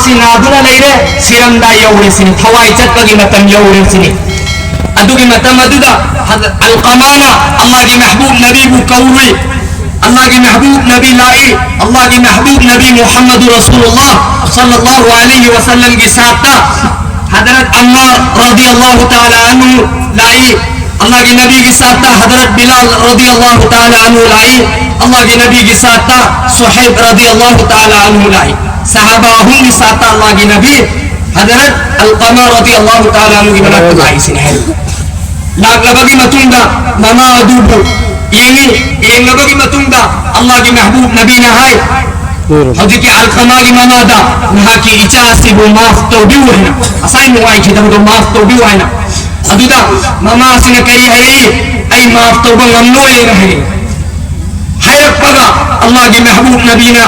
si naduna leire siramda yawre sini thawai chatpagi matam yawre sini adugi matam aduda alqamana Allah gi mahbub nabi bu kawri Allah gi mahbub nabi lai Allah gi mahbub nabi Muhammad Rasulullah sallallahu alaihi wasallam gi sata Hadrat Ammar radhiyallahu ta'ala anhu lai Allah के नबी की साथा हजरत बिलाल रदी अल्लाह ताला अन्हु लाई अल्लाह के नबी की साथा सुहैब रदी अल्लाह ताला अन्हु लाई सहाबा हुम की साथा अल्लाह के नबी हजरत अलकमा रदी अल्लाह ताला अन्हु की बना लाई सिने लाग लबगी मतुंगा ममा अदुबु ये लबगी मतुंगा अल्लाह के महबूब नबी ने है हजरत के अलकमा की ममा दा नहा की इच्छा से वो माफ तो भी हुआ है ना असाई मुआई की तो माफ तो भी हुआ है ना अदुदा ममा सिने कई है ऐ माफ तो बंगनो ले रहे हैरत पगा अल्लाह के महबूब नबी ने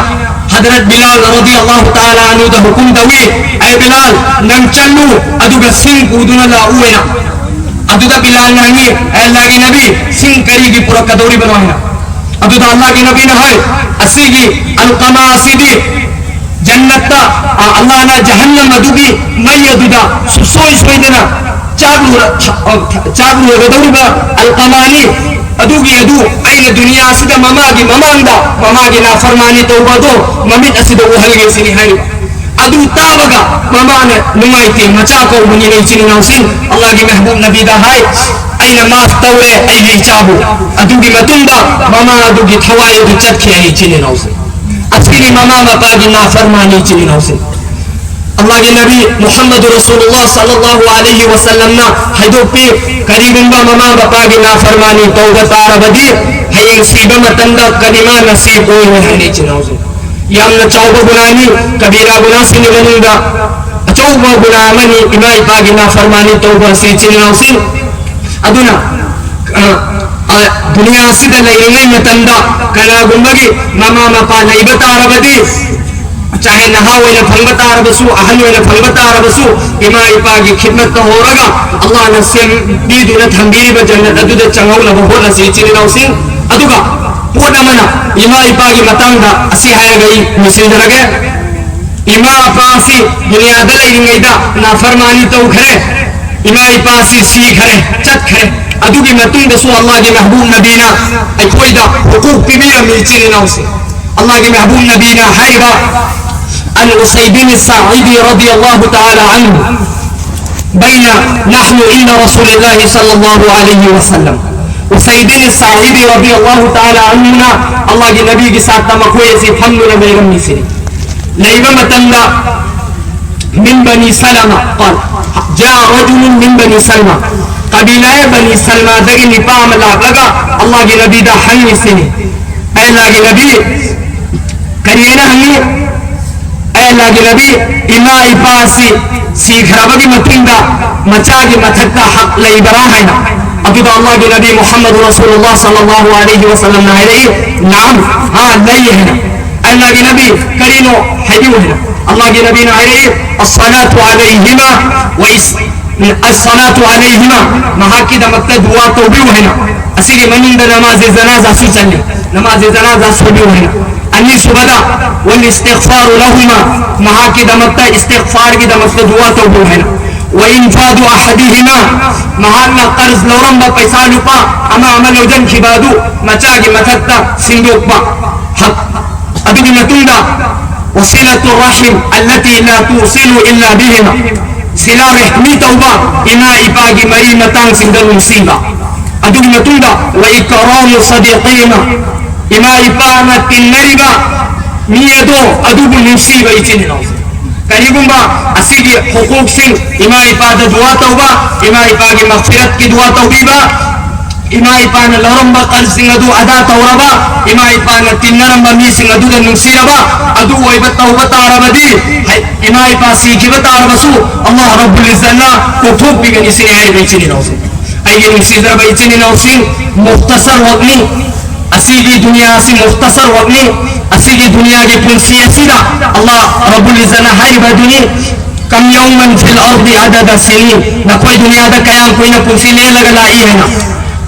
हजरत बिलाल रदी अल्लाह ताला अन्हु दा हुकुम दवी ऐ बिलाल नम चलू अदुगा सिंह कूदुना ला उएना अदुदा बिलाल नहीं ऐ अल्लाह के नबी सिंह करी की पूरा कदौरी बनवाना अदुदा अल्लाह के नबी ने है असी की अलकमा असीदी जन्नत अल्लाह ना जहन्नम अदुगी मई अदुदा सोई सोई देना चाबू रदौबा अलकमानी अदुगी अदु आइना दुनिया सिदा ममागी ममांदा ममागी ना फरमानी तौबा दो ममित असिदा वहलगे सिनी है अदु तावगा ममाने नुमाइती मचा को मुनी नहीं चिनी नौसिन अल्लाह की महबूब नबी दा है आइना माफ तौरे आई चाबू अदुगी मतुंदा ममा अदुगी थवाए दु चटके आई चिनी नौसिन असली ममा मपागी ना फरमानी चिनी नौसिन अल्लाह के नबी मुहम्मद रसूलुल्लाह सल्लल्लाहु अलैहि वसल्लम ना हदो पे करीबंबा ममा बापा की नाफरमानी तौबा तारबदी है सीबा मतंदा कलिमा नसीब होए रहने चिनौजे यामना चौबा गुनानी कबीरा गुनाह से निवनुंगा चौबा गुनाह मनी इमाई पा की नाफरमानी तौबा से चिनौसे अदुना दुनिया सिदा लइंगे मतंदा कला गुंबगी ममा मपा नइबा तारबदी चाहे नहा वाले फंगता रबसु अहल वाले फंगता रबसु इमा इपा की खिदमत तो हो रगा अल्लाह ने सेम दीदु ने थंबीरी ब जन्नत अदु दे चंगौ लब हो न सी चिनि नौसिन अदुगा पोदा मना इमा इपा की मतंगा असि हाय गई मिसिल दरगे इमा अपा सी दुनिया दले इंगैदा ना फरमानी तो खरे इमा इपा सी खरे चत खरे अदुगी मतुंग दसु अल्लाह के महबूब नबीना आई कोईदा हुकूक किबिरा मिल चिनि नौसिन अल्लाह के महबूब नबीना हायबा عن أسيد الساعدي رضي الله تعالى عنه بين نحن عند رسول الله صلى الله عليه وسلم أسيد الساعدي رضي الله تعالى عنه الله के नबी के साथ तमकोए से हमने बेगम से लैबा मतंदा من بني سلمة قال جاء رجل من بني سلمة قبيلة بني سلمة دقي نقام لغا الله के नबी दा हनी से ऐ الله के नबी करिए ना हनी अल्लाह के नबी इमा इपासी सीख रबगी मतिंदा मचा के मथक्का हक लई बरा है ना अभी तो अल्लाह के नबी मोहम्मद रसूलुल्लाह सल्लल्लाहु अलैहि वसल्लम ने है नाम हां नहीं है ना अल्लाह के नबी करीनो हजू है ना अल्लाह के नबी ने है अस्सलातु अलैहिमा व अस्सलातु अलैहिमा महा की दमक दुआ तो भी है ना असी के मनिंद नमाज जनाजा सु चले नमाज जनाजा सु भी है ना अन्नी सुबदा वल इस्तिगफार लहुमा महा की दमकता इस्तिगफार की दमकता दुआ तो वो है ना व इनफादु अहदिहिमा महाना कर्ज लौरम बा पैसा लुपा अमा अमल वजन खिबादु मचा की मथक्ता सिंदुकबा हक अदुगी मतुंदा वसिलतु रहिम अल्लती ला तुसिलु इल्ला बिहिमा सिला रहमी तौबा इमा इपा की मरी मतंग सिंदल मुसीबा अदुगी मतुंदा व इकराम सदीक़िमा इमा इपाना तिन्नरिगा मियदो अदुबु मुसीबा इचिन नौसे करीबुंबा असी की हुकूक सिंह इमा इपादा दुआ तौबा इमा इपा की मगफिरत की दुआ तौबीबा इमा इपाना लरंबा कर्ज सिंह अदु अदा तौरबा इमा इपाना तिन्नरंबा मी सिंह अदु द नुसीबा अदु वैबा तौबा तारबदी इमा इपा सीखिबा तारबसु अल्लाह रब्बुल इज्जत को ठोक बिगनी से है इचिन नौसे आइए मुसीदर बा इचिन नौसे मुख्तसर वगनी असीगी दुनिया से मुख्तसर वगनी असीगी दुनिया की पुंसी सीधा अल्लाह रब्बुल इज्जत है बदुनी कम यौमन फिल अर्दी अदद सिनीन न कोई दुनिया दा कयाम कोई न पुंसी ले लगा लाई है ना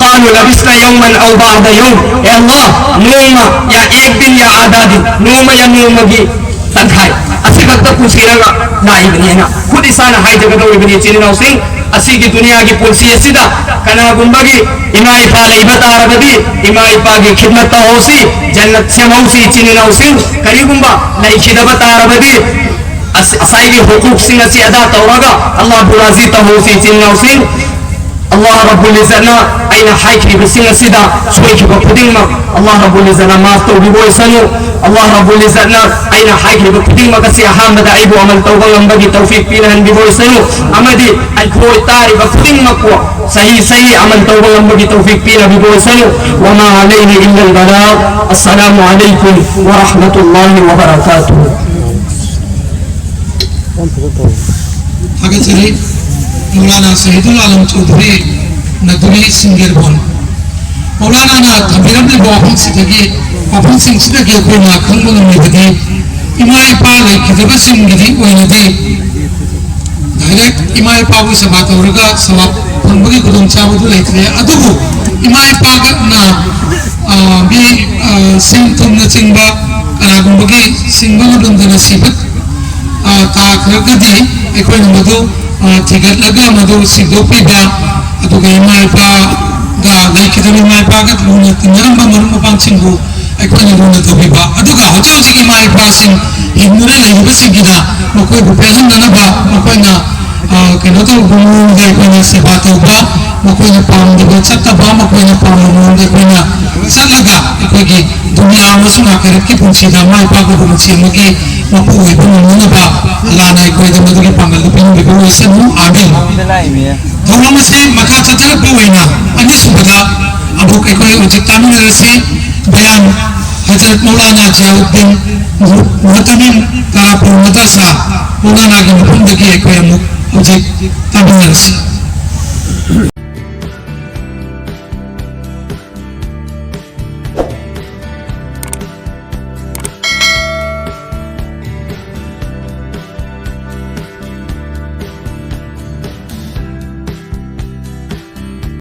कालू लबिस्ना यौमन औ बाद यौम ए अल्लाह नूमा या एक दिन या आधा दिन नूमा या नूमा की तन्हाई असी खत पुसीरगा लाइबनीना खुद इसाना हाइजगदौरिबनी चिनिनाउसिंग असीगी दुनिया की पुलसी असिदा कनागुंबगी इमा इपा लैब तारबदी इमा इपा की खिदमत होसी जन्नत से मौसी चिनिनाउसिंग करीगुंबा लैखिदब तारबदी असाइगी हुकूक सिंह असी अदा तौरगा अल्लाह बुराजी तहोसी चिनिनाउसिंग Allah Rabbul Izzana aina haikri bisinga sida suiki ba pudingma Allah Rabbul Izzana maaf to bi boy sanu Allah Rabbul Izzana aina haikri ba pudingma kasi ahmad aibu amal tawbang bagi tawfiq pinahan bi boy sanu amadi ai koi tari ba pudingma ko sahi amal tawbang bagi tawfiq pina bi boy sanu wa ma alayhi illa al balagh assalamu alaykum wa rahmatullahi wa barakatuh agar seri Maulana Shahidul Alam Chaudhary नदुरी singer bone मौलाना ना थबिरम ने वाफन सिद्धि कोई ना खंगो नमिदि इमा इपा लेखिदब सिंगिदि ओइनदि direct इमा इपा बु सभा तौरगा सवाब फंबगी गुदुम चाबदु लेथरे अदुबु इमा इपा ना बि सिंग तुमना चिंबा कनागुंबगी सिंगो दुंदना सिबत ता खरगदि एकोइ नमदु थिगतलगा मधु सिद्धोपीबा अदुगा इमा इपा गा लेखिदब इमा इपा गा लुना तिनरंबा मरुम पांसिंगु अखोइना लुना तोबीबा अदुगा होजो होजि इमा इपा सिंग हिमुरे लेहिबा सिंगिना मकोइ बुपेजन ननबा मकोइना केनो तो गुमु दे कोइना सेवा तोबा मकोइना पामदबा चत्तबा मकोइना पामनु दे कोइना चलगा अखोइगी दुनिया अमसुंग आखिरत की पुंसीदा इमा इपा को गुमछि मगे मपु इबनुनबा लाना कोइदा मदुगी पांगल पिन बिबो इसनु आमीन थौरम से मखा चतल पवेना अनिसुबदा अबु कोइ उजित तामिनरसी बयान हजरत मौलाना जियाउद्दीन मुहतमिम तारापुर मदरसा मौलाना की मुफंदगी कोइ अमुक उजित तामिनरसी